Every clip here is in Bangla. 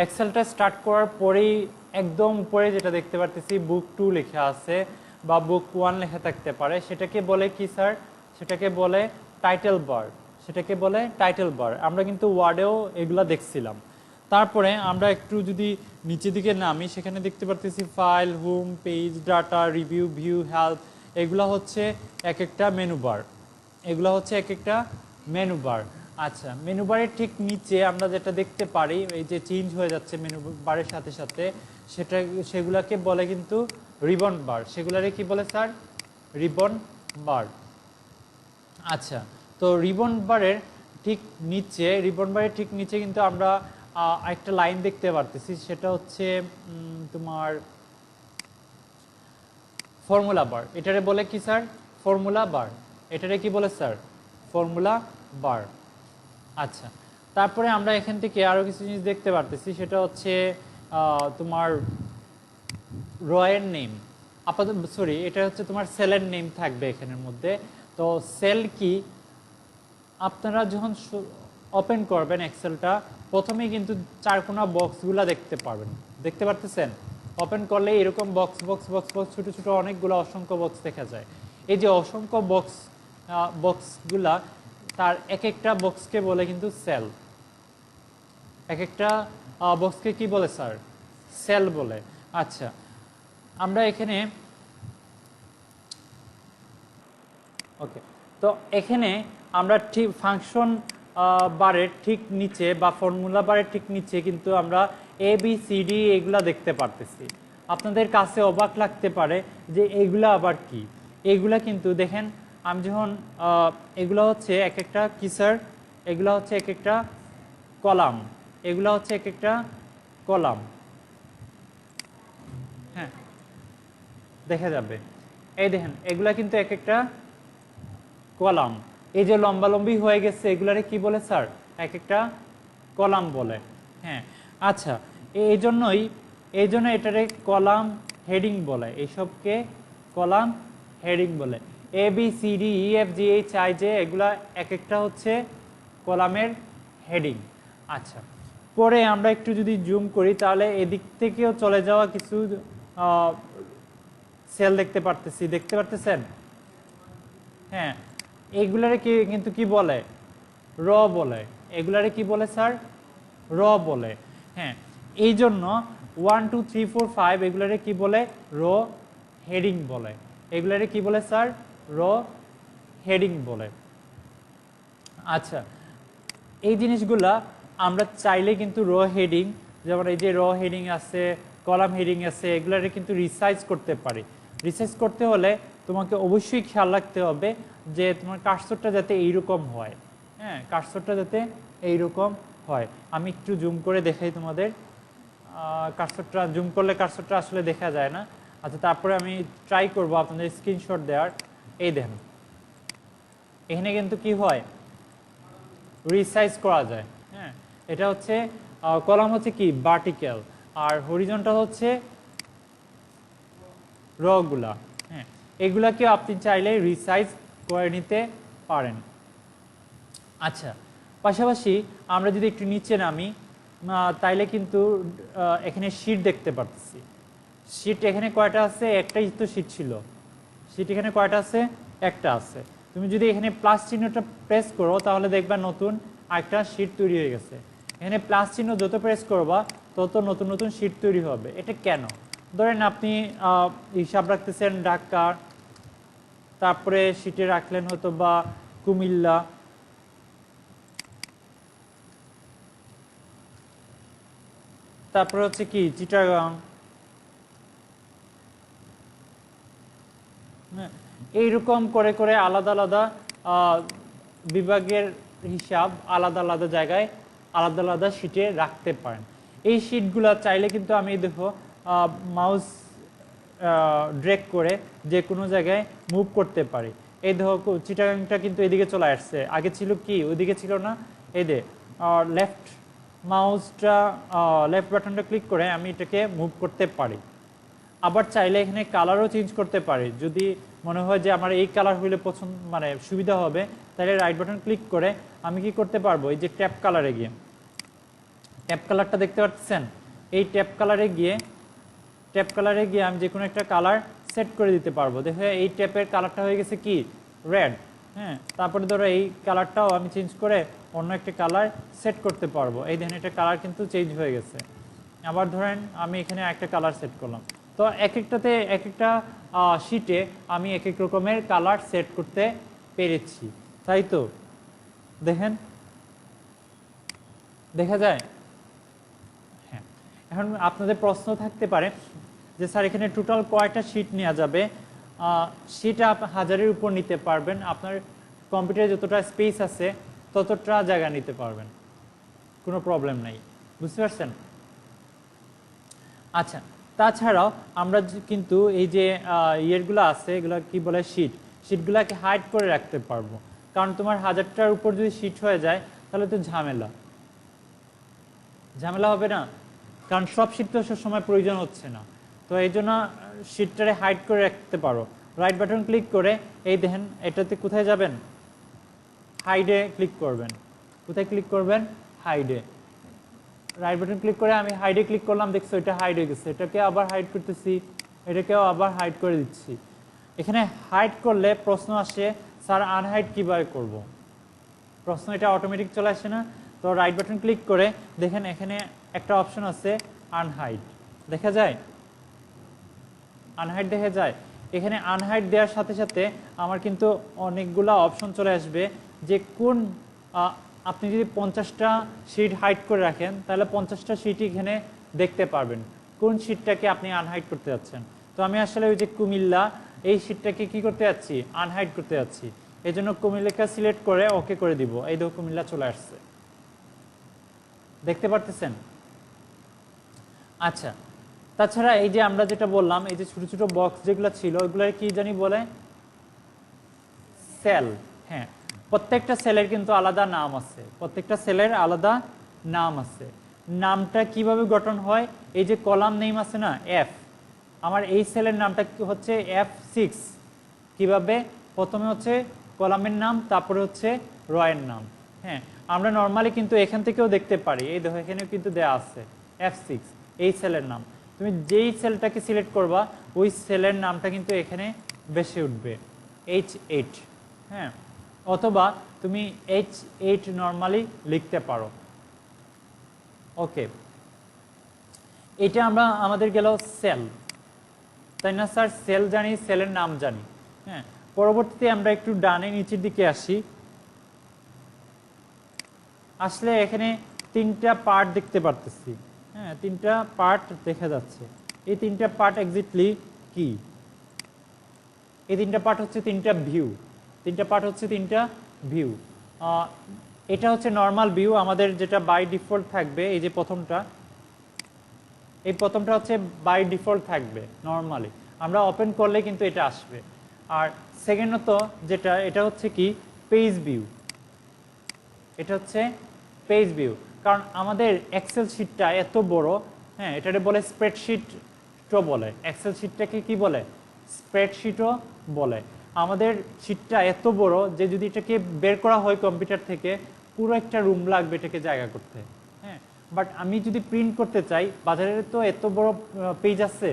এক্সেলটা স্টার্ট করার পরেই একদম উপরে যেটা দেখতে পারতেছি বুক 2 লেখা আছে বা বুক 1 লেখা থাকতে পারে, সেটাকে বলে কি স্যার? সেটাকে বলে টাইটেল বার। সেটাকে বলে টাইটেল বার। আমরা কিন্তু ওয়ার্ডেও এগুলা দেখছিলাম। তারপরে আমরা একটু যদি নিচের দিকে নামি, সেখানে দেখতে পারতেছি file, home, page, data, review, view, help. এগুলা হচ্ছে এক একটা মেনু বার। এগুলো হচ্ছে এক একটা মেনু বার। আচ্ছা, মেনু বারের ঠিক নিচে আমরা যেটা দেখতে পারি, এই যে চেঞ্জ হয়ে যাচ্ছে মেনু বারের সাথে সাথে, সেগুলাকে বলে কিন্তু রিবন বার। সেগুলারে কি বলে স্যার? রিবন বার। আচ্ছা, তো রিবন বারের ঠিক নিচে কিন্তু আমরা একটা লাইন দেখতে পারতেছি, সেটা হচ্ছে তোমার ফর্মুলা বার। এটারে বলে কি স্যার? ফর্মুলা বার। এটারে কি বলে স্যার? ফর্মুলা বার। আচ্ছা, তারপরে আমরা এখান থেকে আরো কিছু জিনিস দেখতে পারতেছি, সেটা হচ্ছে তোমার রয়ের নেম। আপাতত সরি, এটা হচ্ছে তোমার সেলের নেম থাকবে এখানের মধ্যে। তো সেল কি, আপনারা যখন ওপেন করবেন এক্সেলটা, প্রথমেই কিন্তু চারকোনা বক্সগুলা দেখতে পারবেন। দেখতে পারতেছেন? ওপেন করলে এরকম বক্স বক্স বক্স বক্স ছোট ছোট অনেকগুলো অসংখ্য বক্স দেখা যায়। এই যে অসংখ্য বক্সগুলা, তার এক একটা বক্সকে বলে কিন্তু সেল। এক একটা বক্সকে কি বলে স্যার? সেল বলে। আচ্ছা, আমরা এখানে ওকে, তো এখানে আমরা ঠিক ফাংশন বারের ঠিক নিচে বা ফর্মুলা বারের ঠিক নিচে কিন্তু আমরা ABCD এগুলা দেখতে পারতেছি। আপনাদের কাছে অবাক লাগতে পারে যে এগুলা আবার কি। এগুলা কিন্তু দেখেন, আমি যখন এগুলা হচ্ছে এক একটা কি স্যার? এগুলা হচ্ছে এক একটা কলাম। এগুলা হচ্ছে এক একটা কলাম। হ্যাঁ, দেখা যাবে। এই দেখেন, এগুলা কিন্তু এক একটা কলাম। এই যে লম্বালম্বি হয়ে গেছে, এগুলারে কি বলে স্যার? এক একটা কলাম বলে। হ্যাঁ, আচ্ছা, এই জন্য এটারে কলাম হেডিং বলে। এইসবকে কলাম হেডিং বলে। ABCDEFGHIJ এগুলা এক একটা হচ্ছে কলামের হেডিং। আচ্ছা, পরে আমরা একটু যদি জুম করি, তাহলে এদিক থেকেও চলে যাওয়া কিছু সেল দেখতে পারতেছেন? হ্যাঁ, এইগুলারে কিন্তু কি বলে? র বলে। এগুলারে কি বলে স্যার? র বলে। হ্যাঁ, এই জন্য 1 2 3 4 5 এগুলারে কি বলে? রো হেডিং বলে। এগুলারে কি বলে স্যার? রো হেডিং বলে। আচ্ছা, এই জিনিসগুলা আমরা চাইলে কিন্তু র হেডিং, যেমন এই যে র হেডিং আছে, কলাম হেডিং আছে, এগুলারে কিন্তু রিসাইজ করতে পারি। রিসাইজ করতে হলে তোমাকে অবশ্যই খেয়াল রাখতে হবে যে তোমার কার্সরটা যাতে এইরকম হয়। হ্যাঁ, কার্সরটা যাতে এইরকম হয়। আমি একটু জুম করে দেখাই তোমাদের। কার্সরটা জুম করলে কার্সরটা আসলে দেখা যায় না। আচ্ছা, তারপরে আমি ট্রাই করব আপনাদের স্ক্রিনশট দেওয়ার। এই দেখেন, এখানে কিন্তু কি হয়? রিসাইজ করা যায়। হ্যাঁ, এটা হচ্ছে কলাম হচ্ছে কি ভার্টিক্যাল, আর হরিজন্টাল হচ্ছে রগুলা। হ্যাঁ, এগুলাকে আপনি চাইলে রিসাইজ করে নিতে পারেন। আচ্ছা, পাশাপাশি আমরা যদি একটু নিচে নামি, তাইলে কিন্তু এখানে শীট দেখতে পাচ্ছি। শীট এখানে কয়টা আছে? একটাই তো শীট ছিল। শীট এখানে কয়টা আছে? একটা আছে। তুমি যদি এখানে প্লাস চিহ্নটা প্রেস করো, তাহলে দেখবা নতুন আরেকটা শীট তৈরি হয়ে গেছে। এখানে প্লাস চিহ্ন যত প্রেস করবা, তত নতুন নতুন শীট তৈরি হবে। এটা কেন? ধরেন আপনি হিসাব রাখতেছেন ঢাকা, তারপরে শীটে রাখলেন হয়তো বা কুমিল্লা, তারপরে হচ্ছে কি চিটাগাং। হ্যাঁ, এইরকম করে করে আলাদা আলাদা বিভাগের হিসাব আলাদা আলাদা জায়গায় আলাদা আলাদা শিটে রাখতে পারেন। এই শিটগুলো চাইলে কিন্তু আমি দেখো মাউস ড্র্যাগ করে যে কোনো জায়গায় মুভ করতে পারি। এই দেখো চিটাগাংটা কিন্তু এদিকে চলে আসছে, আগে ছিল কি ওইদিকে ছিল না। এই দে লেফট মাউসটা লেফট বাটনটা ক্লিক করে আমি এটাকে মুভ করতে পারি। আবার চাইলে এখানে কালারও চেঞ্জ করতে পারি। যদি মনে হয় যে আমার এই কালার হইলে পছন্দ মানে সুবিধা হবে, তাহলে রাইট বাটন ক্লিক করে আমি কি করতে পারবো? এই যে ট্যাপ কালারে গিয়ে ট্যাব কালারটা দেখতে পাচ্ছেন? এই ট্যাব কালারে গিয়ে আমি যে কোনো একটা কালার সেট করে দিতে পারবো। দেখো এই ট্যাপের কালারটা হয়ে গেছে কি রেড। হ্যাঁ, তারপরে ধরো এই কালারটাও আমি চেঞ্জ করে অন্য একটা কালার সেট করতে পারবো। এই দেখেন এটা কালার কিন্তু চেঞ্জ হয়ে গেছে। আবার ধরেন আমি এখানে একটা কালার সেট করলাম। তো এক একটাতে এক একটা শিটে আমি এক এক রকমের কালার সেট করতে পেরেছি, তাই তো? দেখেন, দেখা যায়? হ্যাঁ। এখন আপনাদের প্রশ্ন থাকতে পারে যে স্যার এখানে টোটাল কয়টা শিট নেওয়া যাবে? সেটা 1000-এর উপর নিতে পারবেন। আপনার কম্পিউটারে যতটা স্পেস আছে ততটা জায়গা নিতে পারবেন, কোনো প্রবলেম নাই। বুঝতে পারছেন? আচ্ছা, তাছাড়াও আমরা কিন্তু এই যে ইয়েরগুলো আছে, এগুলো কি বলে শিটগুলোকে হাইড করে রাখতে পারবো। কারণ তোমার 1000টার উপর যদি শিট হয়ে যায় তাহলে তো ঝামেলা হবে না, কারণ সব শিট তো সময় প্রয়োজন হচ্ছে না। তো এই জন্য শিটটারে হাইড করে রাখতে পারো। রাইট বাটন ক্লিক করে এই দেখেন এটাতে কোথায় যাবেন, হাইডে ক্লিক করবেন। কোথায় ক্লিক করবেন? হাইডে। রাইট বাটন ক্লিক করে আমি হাইডে ক্লিক করলাম, দেখছো এটা হাইড হয়ে গেছে। এটাকে আবার হাইড করতেছি, এটাকেও আবার হাইড করে দিচ্ছি। এখানে হাইড করলে প্রশ্ন আসে স্যার আনহাইড কিভাবে করব? প্রশ্ন এটা অটোমেটিক চলে আসে না? তো রাইট বাটন ক্লিক করে দেখেন এখানে একটা অপশন আছে আনহাইড, দেখা যায়? আনহাইড দেখা যায়। এখানে আনহাইড দেওয়ার সাথে সাথে আমার কিন্তু অনেকগুলা অপশন চলে আসবে যে কোন আপনি যদি 50টা শিট হাইড করে রাখেন তাহলে 50টা শিটই এখানে দেখতে পারবেন কোন শিটটাকে আপনি আনহাইড করতে যাচ্ছেন। তো আমি আসলে ওই যে কুমিল্লা এই শিটটাকে কি করতে যাচ্ছি, আনহাইড করতে যাচ্ছি। এই জন্য কুমিল্লাকে সিলেক্ট করে ওকে করে দিব। এই দেখো কুমিল্লা চলে আসছে, দেখতে পারতেছেন? আচ্ছা, তাছাড়া এই যে আমরা যেটা বললাম এই যে ছোট ছোট বক্স যেগুলো ছিল ওইগুলো কি জানি বলে, সেল। হ্যাঁ, প্রত্যেকটা সেলের কিন্তু আলাদা নাম আছে, প্রত্যেকটা সেলের আলাদা নাম আছে। নামটা কিভাবে গঠন হয়, এই যে কলাম নেম আছে না এফ, আমার এই সেলের নামটা হচ্ছে F6। কিভাবে? প্রথমে হচ্ছে কলামের নাম, তারপরে হচ্ছে রয়ের নাম। হ্যাঁ, আমরা নর্মালি কিন্তু এখান থেকেও দেখতে পারি, এই দেখো এখানেও কিন্তু দেওয়া আছে F6 এই সেলের নাম। তুমি যেই সেলটাকে সিলেক্ট করবা ওই সেলের নামটা কিন্তু এখানে বেশি উঠবে, H8। হ্যাঁ, অথবা তুমি H8 নর্মালি লিখতে পারো। ওকে, এটা আমরা আমাদের গেল সেল, তাই না স্যার? সেল জানি, সেলের নাম জানি। হ্যাঁ, পরবর্তীতে আমরা একটু ডানে নিচের দিকে আসি। আসলে এখানে 3টা পার্ট দেখতে পারতেছি। হ্যাঁ, 3টা পার্ট দেখা যাচ্ছে। এই 3টা পার্ট এক্স্যাক্টলি কি? এই 3টা পার্ট হচ্ছে 3টা ভিউ। 3টা পার্ট হচ্ছে 3টা ভিউ। এটা হচ্ছে নর্মাল ভিউ আমাদের, যেটা বাই ডিফল্ট থাকবে। এই যে প্রথমটা, এই প্রথমটা হচ্ছে বাই ডিফল্ট থাকবে নর্মালি, আমরা ওপেন করলে কিন্তু এটা আসবে। আর সেকেন্ডত যেটা, এটা হচ্ছে কি পেজ ভিউ। এটা হচ্ছে পেজ ভিউ, কারণ আমাদের এক্সেল শিটটা এত বড়। হ্যাঁ, এটাকে বলে স্প্রেডশিটও বলে, এক্সেল শিটটাকে কি বলে, স্প্রেডশিটও বলে। আমাদের শিটটা এত বড় যে যদি এটাকে বের করা হয় কম্পিউটার থেকে পুরো একটা রুম লাগবে এটাকে জায়গা করতে। হ্যাঁ, বাট আমি যদি প্রিন্ট করতে চাই, বাজারে তো এত বড় পেজ আছে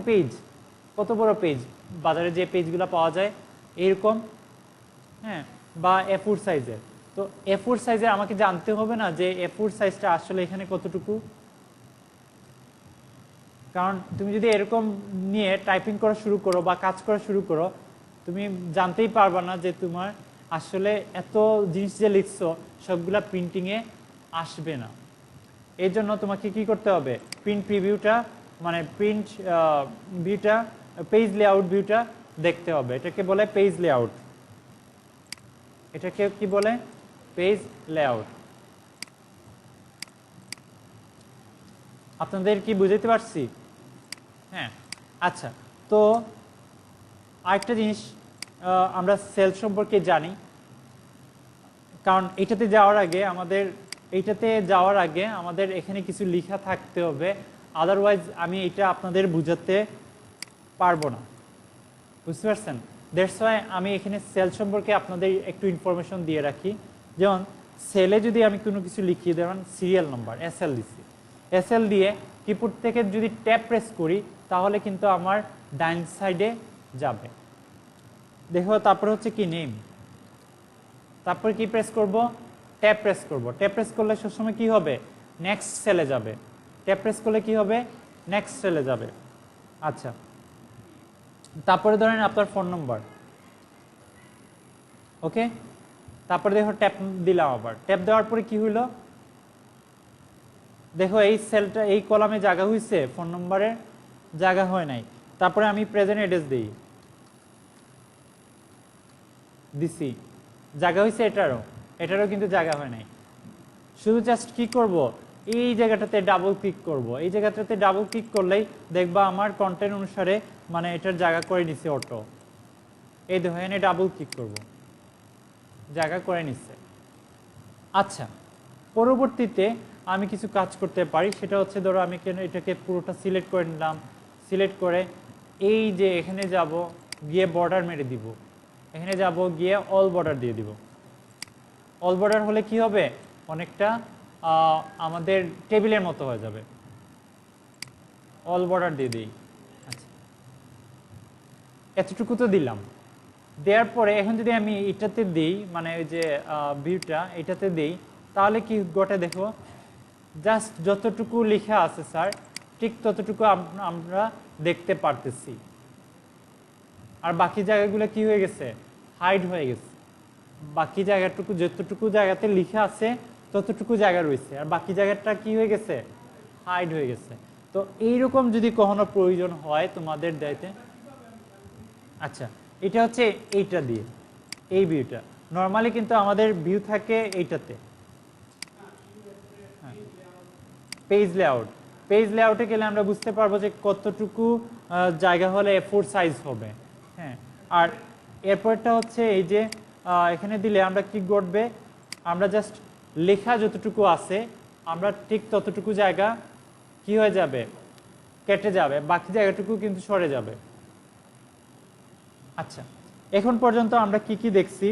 পেজ, কত বড় পেজ, বাজারে যে পেজগুলো পাওয়া যায় এরকম। হ্যাঁ, বা A4 সাইজের। তো A4 সাইজের আমাকে জানতে হবে না যে A4 সাইজটা আসলে এখানে কতটুকু, কারণ তুমি যদি এরকম নিয়ে টাইপিং করা শুরু করো বা কাজ করা শুরু করো, তুমি জানতেই পারবা না যে তোমার আসলে এত জিনিস যে লিখছো সবগুলা প্রিন্টিংয়ে আসবে না। এই জন্য তোমাকে কি করতে হবে, প্রিন্ট প্রিভিউটা মানে প্রিন্ট ভিউটা, পেজ লেআউট ভিউটা দেখতে হবে। এটাকে বলে পেজ লেআউট। এটাকে কি বলে, পেজ লেআউট। আপনাদের কি বুঝাইতে পারছি? হ্যাঁ, আচ্ছা। তো আরেকটা জিনিস আমরা সেল সম্পর্কে জানি, কারণ এইটাতে যাওয়ার আগে আমাদের এখানে কিছু লেখা থাকতে হবে, আদারওয়াইজ আমি এটা আপনাদের বুঝাতে পারবো না। বুঝতে পারছেন? দ্যাটস ওয়াই আমি এখানে সেল সম্পর্কে আপনাদের একটু ইনফরমেশন দিয়ে রাখি। যেমন সেলে যদি আমি কোনো কিছু লিখি, যেমন সিরিয়াল নাম্বার এসএল দিছি, এসএল দিয়ে কিবোর্ড থেকে যদি ট্যাব প্রেস করি তাহলে কিন্তু আমার ডাইন সাইডে যাবে। দেখো তারপর হচ্ছে কি নেম, তারপর কি প্রেস করব, ট্যাব প্রেস করব। ট্যাব প্রেস করলে সবসময় কি হবে, নেক্সট সেলে যাবে। ট্যাব প্রেস করলে কি হবে, নেক্সট সেলে যাবে। আচ্ছা, তারপরে ধরেন আপনার ফোন নম্বর, ওকে। তারপরে দেখো ট্যাব দিলাম, আবার ট্যাব দেওয়ার পরে কি হইলো, দেখো এই সেলটা এই কলামে জায়গা হয়েছে, ফোন নম্বরের জায়গা হয় নাই। তারপরে আমি প্রেজেন্ট অ্যাড্রেস দিছি, জায়গা হয়েছে, এটারও কিন্তু জায়গা হয় নাই। শুধু জাস্ট কি করব, এই জায়গাটাতে ডাবল ক্লিক করব। এই জায়গাটাতে ডাবল ক্লিক করলেই দেখবা আমার কন্টেন্ট অনুসারে মানে এটার জায়গা করে নিছে অটো। এই দেখো এখানে ডাবল ক্লিক করব, জায়গা করে নিচ্ছে। আচ্ছা, পরবর্তীতে আমি কিছু কাজ করতে পারি, সেটা হচ্ছে ধরো আমি এটাকে পুরোটা সিলেক্ট করে নিলাম। সিলেক্ট করে এই যে এখানে যাব, গিয়ে বর্ডার মেরে দিব, এখানে যাব গিয়ে অল বর্ডার দিয়ে দিব। অল বর্ডার হলে কি হবে, অনেকটা আমাদের টেবিলের মতো হয়ে যাবে। অল বর্ডার দিয়ে দিই। আচ্ছা, এতটুকু তো দিলাম। দেওয়ার পরে এখন যদি আমি এটাতে দিই, মানে ওই যে ভিউটা এটাতে দিই, তাহলে কি ঘটে দেখো, জাস্ট যতটুকু লেখা আছে স্যার ঠিক ততটুকু আমরা দেখতে পারতেছি। আর বাকি জায়গাগুলো কি হয়ে গেছে, হাইড হয়ে গেছে। বাকি জায়গাটুকু যতটুকু জায়গাতে লেখা আছে ততটুকু জায়গা রয়েছে, আর বাকি জায়গাটা কি হয়ে গেছে, হাইড হয়ে গেছে। তো এইরকম যদি কখনো প্রয়োজন হয় তোমাদের দায়িত্বে, আচ্ছা এটা হচ্ছে এইটা দিয়ে, এই ভিউটা নর্মালি কিন্তু আমাদের ভিউ থাকে এইটাতে, পেজ লেআউট। পেজ লেআউটে গেলে আমরা বুঝতে পারবো যে কতটুকু জায়গা হলে A4 সাইজ হবে। হ্যাঁ, আর এরপরটা হচ্ছে এই যে এখানে দিলে আমরা কি ঘটবে, আমরা জাস্ট লেখা যতটুকু আছে আমরা ঠিক ততটুকু জায়গা কি হয়ে যাবে, কেটে যাবে, বাকি জায়গাটুকু কিন্তু সরে যাবে। আচ্ছা, এখন পর্যন্ত আমরা কি কি দেখছি।